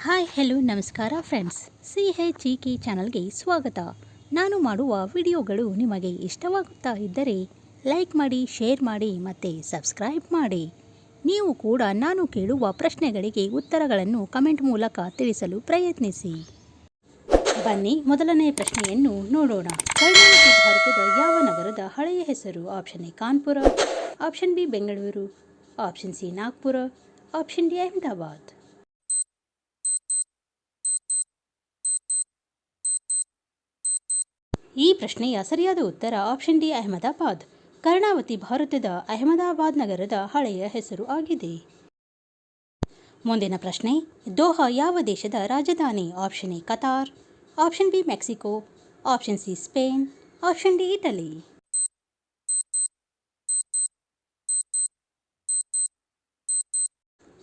Hi hello ನಮಸ್ಕಾರ friends, CHEK ಚಾನಲ್ಗೆ ಸ್ವಾಗತ. ನಾನು ಮಾಡುವ ವಿಡಿಯೋಗಳು ನಿಮಗೆ ಇಷ್ಟವಾಗುತ್ತಾ ಇದ್ದರೆ ಲೈಕ್ ಮಾಡಿ, ಶೇರ್ ಮಾಡಿ ಮತ್ತು ಸಬ್ಸ್ಕ್ರೈಬ್ ಮಾಡಿ. ನೀವು ಕೂಡ ನಾನು ಕೇಳುವ ಪ್ರಶ್ನೆಗಳಿಗೆ ಉತ್ತರಗಳನ್ನು ಕಮೆಂಟ್ ಮೂಲಕ ತಿಳಿಸಲು ಪ್ರಯತ್ನಿಸಿ. ಬನ್ನಿ ಮೊದಲನೇ ಪ್ರಶ್ನೆಯನ್ನು ನೋಡೋಣ. ಕರ್ನಾಟಕ ಭಾರತದ ಯಾವ ನಗರದ ಹಳೆಯ ಹೆಸರು? Option A Kanpur, option B Bengaluru, option C Nagpur, option D Ahmedabad. ಈ ಪ್ರಶ್ನೆಯ ಸರಿಯಾದ ಉತ್ತರ ಆಪ್ಷನ್ ಡಿ ಅಹಮದಾಬಾದ್. ಕರ್ಣಾವತಿ ಭಾರತದ ಅಹಮದಾಬಾದ್ ನಗರದ ಹಳೆಯ ಹೆಸರು ಆಗಿದೆ. ಮುಂದಿನ ಪ್ರಶ್ನೆ, ದೋಹಾ ಯಾವ ದೇಶದ ರಾಜಧಾನಿ? Option A Qatar, option B Mexico, option C Spain, option D Italy.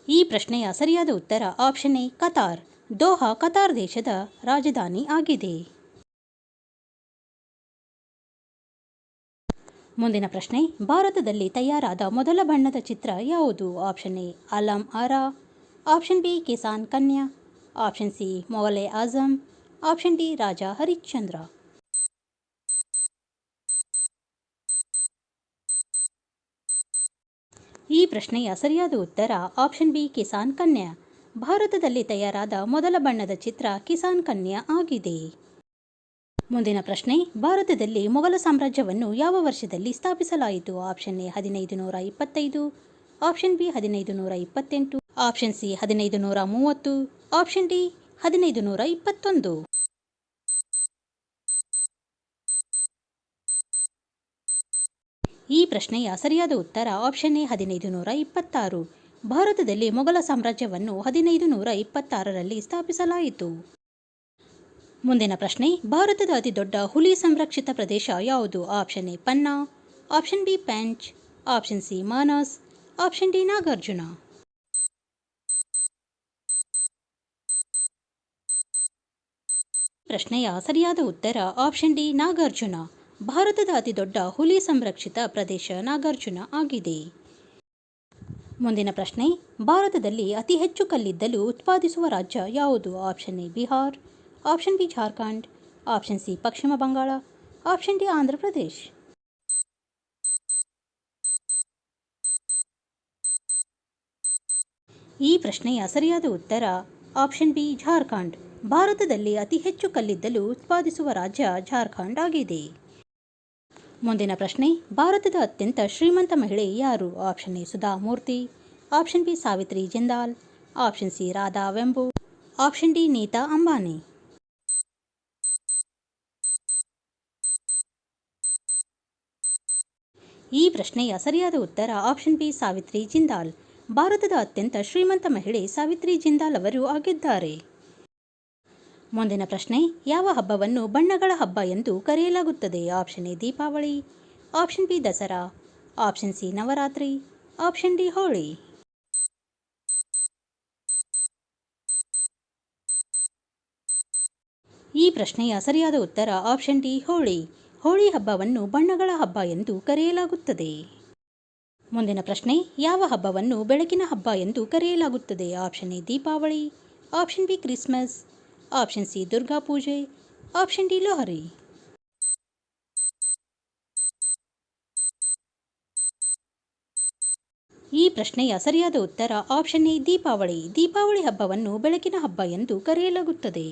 ಈ ಪ್ರಶ್ನೆಯ ಸರಿಯಾದ ಉತ್ತರ option A Qatar. Doha Qatar ದೇಶದ ರಾಜಧಾನಿ ಆಗಿದೆ. ಮುಂದಿನ ಪ್ರಶ್ನೆ, ಭಾರತದಲ್ಲಿ ತಯಾರಾದ ಮೊದಲ ಬಣ್ಣದ ಚಿತ್ರ ಯಾವುದು? Option A Alam Ara, option B Kisan Kanya, option C Mughal Azam, option D Raja Harishchandra. ಈ ಪ್ರಶ್ನೆಯ ಸರಿಯಾದ ಉತ್ತರ ಆಪ್ಷನ್ ಬಿ ಕಿಸಾನ್ ಕನ್ಯಾ. ಭಾರತದಲ್ಲಿ ತಯಾರಾದ ಮೊದಲ ಬಣ್ಣದ ಚಿತ್ರ ಕಿಸಾನ್ ಕನ್ಯಾ ಆಗಿದೆ. ಮುಂದಿನ ಪ್ರಶ್ನೆ, ಭಾರತದಲ್ಲಿ ಮೊಘಲ ಸಾಮ್ರಾಜ್ಯವನ್ನು ಯಾವ ವರ್ಷದಲ್ಲಿ ಸ್ಥಾಪಿಸಲಾಯಿತು? Option A 1525, option B 1528, option C 1530, option D 1521. ಈ ಪ್ರಶ್ನೆಯ ಸರಿಯಾದ ಉತ್ತರ ಆಪ್ಷನ್ ಎ 1526. ಭಾರತದಲ್ಲಿ ಮೊಘಲ ಸಾಮ್ರಾಜ್ಯವನ್ನು 1526ರಲ್ಲಿ ಸ್ಥಾಪಿಸಲಾಯಿತು. ಮುಂದಿನ ಪ್ರಶ್ನೆ, ಭಾರತದ ಅತಿದೊಡ್ಡ ಹುಲಿ ಸಂರಕ್ಷಿತ ಪ್ರದೇಶ ಯಾವುದು? Option A Panna, option B Pench, option C Manas, option D Nagarjuna. ಪ್ರಶ್ನೆಯ ಸರಿಯಾದ ಉತ್ತರ ಆಪ್ಷನ್ ಡಿ ನಾಗಾರ್ಜುನ. ಭಾರತದ ಅತಿದೊಡ್ಡ ಹುಲಿ ಸಂರಕ್ಷಿತ ಪ್ರದೇಶ ನಾಗಾರ್ಜುನ ಆಗಿದೆ. ಮುಂದಿನ ಪ್ರಶ್ನೆ, ಭಾರತದಲ್ಲಿ ಅತಿ ಹೆಚ್ಚು ಕಲ್ಲಿದ್ದಲು ಉತ್ಪಾದಿಸುವ ರಾಜ್ಯ ಯಾವುದು? Option A Bihar, option B Jharkhand, option C ಪಶ್ಚಿಮ ಬಂಗಾಳ, ಆಪ್ಷನ್ ಡಿ ಆಂಧ್ರ ಪ್ರದೇಶ್. ಈ ಪ್ರಶ್ನೆಯ ಸರಿಯಾದ ಉತ್ತರ ಆಪ್ಷನ್ ಬಿ ಜಾರ್ಖಂಡ್. ಭಾರತದಲ್ಲಿ ಅತಿ ಹೆಚ್ಚು ಕಲ್ಲಿದ್ದಲು ಉತ್ಪಾದಿಸುವ ರಾಜ್ಯ ಜಾರ್ಖಂಡ್ ಆಗಿದೆ. ಮುಂದಿನ ಪ್ರಶ್ನೆ, ಭಾರತದ ಅತ್ಯಂತ ಶ್ರೀಮಂತ ಮಹಿಳೆ ಯಾರು? Option A Sudha Murty, option B Savitri Jindal, option C Radha Vembu, option D Nita Ambani. ಈ ಪ್ರಶ್ನೆಯ ಸರಿಯಾದ ಉತ್ತರ ಆಪ್ಷನ್ ಬಿ ಸಾವಿತ್ರಿ ಜಿಂದಾಲ್. ಭಾರತದ ಅತ್ಯಂತ ಶ್ರೀಮಂತ ಮಹಿಳೆ ಸಾವಿತ್ರಿ ಜಿಂದಾಲ್ ಅವರು ಆಗಿದ್ದಾರೆ. ಮುಂದಿನ ಪ್ರಶ್ನೆ, ಯಾವ ಹಬ್ಬವನ್ನು ಬಣ್ಣಗಳ ಹಬ್ಬ ಎಂದು ಕರೆಯಲಾಗುತ್ತದೆ? Option A Deepavali, option B Dasara, option C Navaratri, option D Holi. ಈ ಪ್ರಶ್ನೆಯ ಸರಿಯಾದ ಉತ್ತರ ಆಪ್ಷನ್ ಡಿ ಹೋಳಿ. ಹೋಳಿ ಹಬ್ಬವನ್ನು ಬಣ್ಣಗಳ ಹಬ್ಬ ಎಂದು ಕರೆಯಲಾಗುತ್ತದೆ. ಮುಂದಿನ ಪ್ರಶ್ನೆ, ಯಾವ ಹಬ್ಬವನ್ನು ಬೆಳಕಿನ ಹಬ್ಬ ಎಂದು ಕರೆಯಲಾಗುತ್ತದೆ? Option A Deepavali, option B Christmas, option C Durga ಪೂಜೆ, ಆಪ್ಷನ್ ಡಿ ಲೋಹರಿ. ಈ ಪ್ರಶ್ನೆಯ ಸರಿಯಾದ ಉತ್ತರ ಆಪ್ಷನ್ ಎ ದೀಪಾವಳಿ. ದೀಪಾವಳಿ ಹಬ್ಬವನ್ನು ಬೆಳಕಿನ ಹಬ್ಬ ಎಂದು ಕರೆಯಲಾಗುತ್ತದೆ.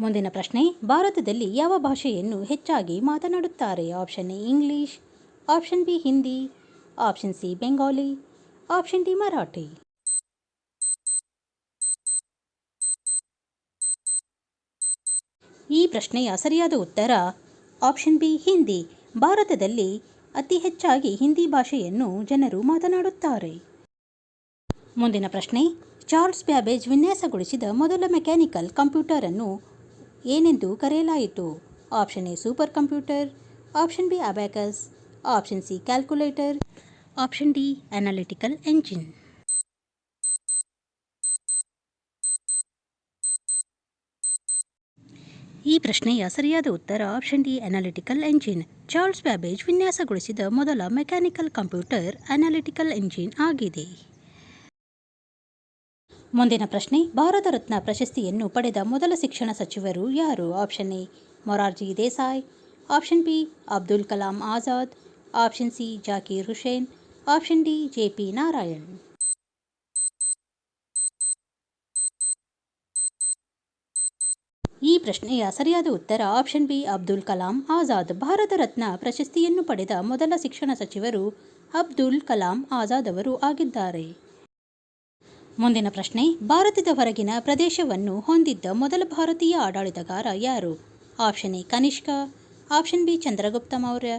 ಮುಂದಿನ ಪ್ರಶ್ನೆ, ಭಾರತದಲ್ಲಿ ಯಾವ ಭಾಷೆಯನ್ನು ಹೆಚ್ಚಾಗಿ ಮಾತನಾಡುತ್ತಾರೆ? Option A English, option B Hindi, option C Bengali, option D Marathi. ಈ ಪ್ರಶ್ನೆಯ ಸರಿಯಾದ ಉತ್ತರ ಆಪ್ಷನ್ ಬಿ ಹಿಂದಿ. ಭಾರತದಲ್ಲಿ ಅತಿ ಹೆಚ್ಚಾಗಿ ಹಿಂದಿ ಭಾಷೆಯನ್ನು ಜನರು ಮಾತನಾಡುತ್ತಾರೆ. ಮುಂದಿನ ಪ್ರಶ್ನೆ, ಚಾರ್ಲ್ಸ್ ಬ್ಯಾಬೇಜ್ ವಿನ್ಯಾಸಗೊಳಿಸಿದ ಮೊದಲ ಮೆಕ್ಯಾನಿಕಲ್ ಕಂಪ್ಯೂಟರ್ ಅನ್ನು ಏನೆಂದು ಕರೆಯಲಾಯಿತು? Option A super computer, option B abacus, option C calculator, option D analytical engine. ಈ ಪ್ರಶ್ನೆಯ ಸರಿಯಾದ ಉತ್ತರ option D analytical engine. Charles Babbage ವಿನ್ಯಾಸಗೊಳಿಸಿದ ಮೊದಲ ಮೆಕ್ಯಾನಿಕಲ್ ಕಂಪ್ಯೂಟರ್ ಅನಾಲಿಟಿಕಲ್ ಎಂಜಿನ್ ಆಗಿದೆ. ಮುಂದಿನ ಪ್ರಶ್ನೆ, ಭಾರತ ರತ್ನ ಪ್ರಶಸ್ತಿಯನ್ನು ಪಡೆದ ಮೊದಲ ಶಿಕ್ಷಣ ಸಚಿವರು ಯಾರು? Option A Morarji Desai, option B Abdul Kalam Azad, option C Zakir Hussain, option D JP. Narayan. ಈ ಪ್ರಶ್ನೆಯ ಸರಿಯಾದ ಉತ್ತರ ಆಪ್ಷನ್ ಬಿ ಅಬ್ದುಲ್ ಕಲಾಂ ಆಜಾದ್. ಭಾರತ ರತ್ನ ಪ್ರಶಸ್ತಿಯನ್ನು ಪಡೆದ ಮೊದಲ ಶಿಕ್ಷಣ ಸಚಿವರು ಅಬ್ದುಲ್ ಕಲಾಂ ಆಜಾದ್ ಅವರು ಆಗಿದ್ದಾರೆ. ಮುಂದಿನ ಪ್ರಶ್ನೆ, ಭಾರತದ ಹೊರಗಿನ ಪ್ರದೇಶವನ್ನು ಹೊಂದಿದ್ದ ಮೊದಲ ಭಾರತೀಯ ಆಡಳಿತಗಾರ ಯಾರು? Option A Kanishka, option B Chandragupta Maurya,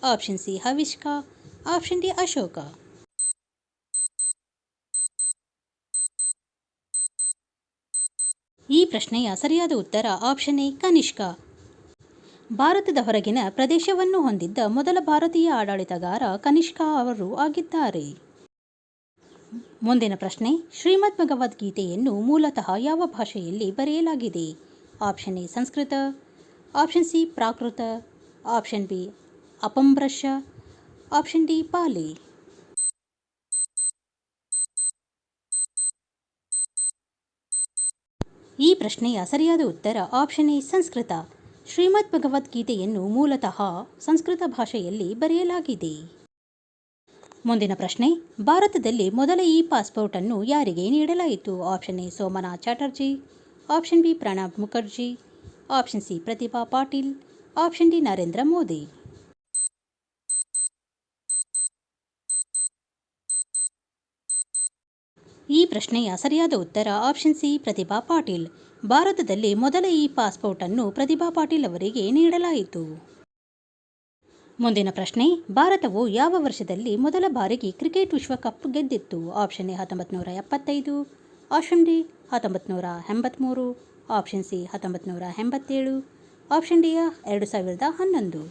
option C Huvishka, option D Ashoka. ಈ ಪ್ರಶ್ನೆಯ ಸರಿಯಾದ ಉತ್ತರ ಆಪ್ಷನ್ ಎ ಕನಿಷ್ಕ. ಭಾರತದ ಹೊರಗಿನ ಪ್ರದೇಶವನ್ನು ಹೊಂದಿದ್ದ ಮೊದಲ ಭಾರತೀಯ ಆಡಳಿತಗಾರ ಕನಿಷ್ಕ ಅವರು ಆಗಿದ್ದಾರೆ. ಮುಂದಿನ ಪ್ರಶ್ನೆ, ಶ್ರೀಮದ್ ಭಗವದ್ಗೀತೆಯನ್ನು ಮೂಲತಃ ಯಾವ ಭಾಷೆಯಲ್ಲಿ ಬರೆಯಲಾಗಿದೆ? Option A Sanskrit, option C Prakrit, option B Apabhramsha, option D Pali. ಈ ಪ್ರಶ್ನೆಯ ಸರಿಯಾದ ಉತ್ತರ ಆಪ್ಷನ್ ಎ ಸಂಸ್ಕೃತ. ಶ್ರೀಮದ್ ಭಗವದ್ಗೀತೆಯನ್ನು ಮೂಲತಃ ಸಂಸ್ಕೃತ ಭಾಷೆಯಲ್ಲಿ ಬರೆಯಲಾಗಿದೆ. ಮುಂದಿನ ಪ್ರಶ್ನೆ, ಭಾರತದಲ್ಲಿ ಮೊದಲ ಪಾಸ್ಪೋರ್ಟ್ ಅನ್ನು ಯಾರಿಗೆ ನೀಡಲಾಯಿತು? Option A Somnath Chatterjee, option B Pranab Mukherjee, option C Pratibha Patil, option D Narendra Modi. ಈ ಪ್ರಶ್ನೆಯ ಸರಿಯಾದ ಉತ್ತರ ಆಪ್ಷನ್ ಸಿ ಪ್ರತಿಭಾ ಪಾಟೀಲ್. ಭಾರತದಲ್ಲಿ ಮೊದಲ ಪಾಸ್ಪೋರ್ಟ್ ಅನ್ನು ಪ್ರತಿಭಾ ಪಾಟೀಲ್ ಅವರಿಗೆ ನೀಡಲಾಯಿತು. ಮುಂದಿನ ಪ್ರಶ್ನೆ, ಭಾರತವು ಯಾವ ವರ್ಷದಲ್ಲಿ ಮೊದಲ ಬಾರಿಗೆ ಕ್ರಿಕೆಟ್ ವಿಶ್ವಕಪ್ ಗೆದ್ದಿತ್ತು? Option A 1975, option D 1983, option C 1987, option D 2011.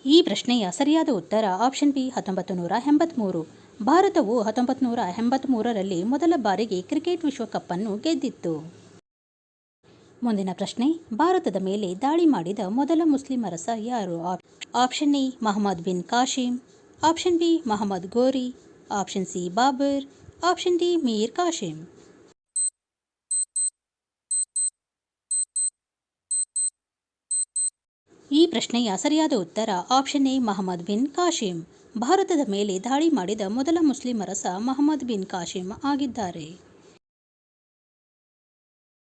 ಈ ಪ್ರಶ್ನೆಯ ಸರಿಯಾದ ಉತ್ತರ ಆಪ್ಷನ್ ಬಿ 1983. ಭಾರತವು 1983ರಲ್ಲಿ ಮೊದಲ ಬಾರಿಗೆ ಕ್ರಿಕೆಟ್ ವಿಶ್ವಕಪ್ ಅನ್ನು ಗೆದ್ದಿತ್ತು. ಮುಂದಿನ ಪ್ರಶ್ನೆ, ಭಾರತದ ಮೇಲೆ ದಾಳಿ ಮಾಡಿದ ಮೊದಲ ಮುಸ್ಲಿಂ ಅರಸ ಯಾರು? Option A Mohammed bin Qasim, option B Mohammed Ghori, option C Babur, option D Mir Qasim. ಈ ಪ್ರಶ್ನೆಯ ಸರಿಯಾದ ಉತ್ತರ ಆಪ್ಷನ್ ಎ ಮೊಹಮ್ಮದ್ ಬಿನ್ ಕಾಸಿಂ. ಭಾರತದ ಮೇಲೆ ದಾಳಿ ಮಾಡಿದ ಮೊದಲ ಮುಸ್ಲಿಂ ಅರಸ ಮೊಹಮ್ಮದ್ ಬಿನ್ ಕಾಸಿಂ ಆಗಿದ್ದಾರೆ.